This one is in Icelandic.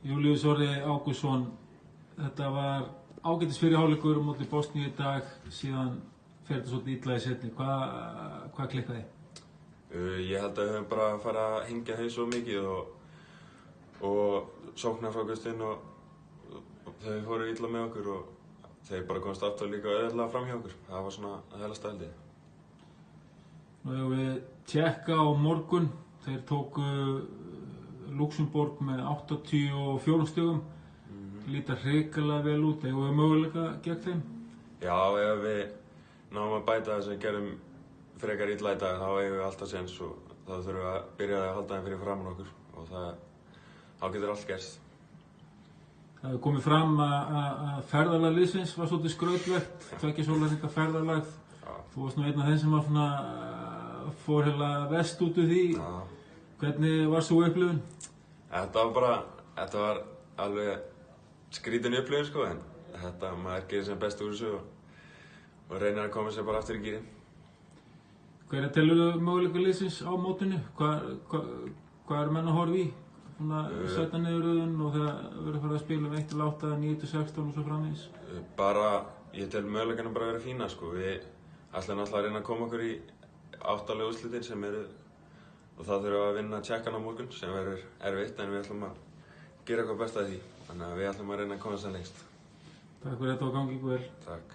Júlíus Orri Ágústsson, þetta var ágætis fyrir hálfleikur á móti Bosníu í dag, síðan fer þetta svolítið illa í seinni. Hvað klikkaði? Ég held að við höfum bara farið að hengja þeim svo mikið og sóknarfrákastinn og þau fóru illa með okkur og þeir bara komast aftur líka auðveldlega fram hjá okkur. Það var svona að helsta held ég. Nú hefur við Tékka á morgun. Þeir tóku Luxemborg með 84 stigum. Líta hrikalega vel út. Eigum við möguleika gegn þeim? Já, ef við náum að bæta það sem gerum frekar illa í dag, þá eigum við alltaf séns og þá þurfum við að byrja að halda þeim fyrir framan okkur og þá getur allt gerst. Það hefur komið fram að ferðalag liðsins var svolítið skrautlegt, 2 sólarhringa ferðalag. Þú varst nú einn af þeim sem var svona fór heila vest út úr því. Hvernig var svo upplifun? Þetta var alveg skrítin upplifun sko, en maður gerir sem best úr þessu og reynir að koma sér bara aftur í gírinn. Hverja telurðu möguleika liðsins á mótinu? Hvað eru menn að horfa í? Svona setja niður röðun og þegar verður farið að spila um 1-8, 9-16 og svo framvegis? Ég tel möguleikana bara að vera fína sko. Við ætlum náttúrulega að reyna að koma okkur í 8 úrslitin sem eru og það þurfum að vinna Tékkana á morgun sem verður erfitt en við ætlum að gera eitthvað best af því. Þannig að við ætlum að reyna að koma þess að lengst. Takk fyrir þetta og gangi ykkur vel. Takk.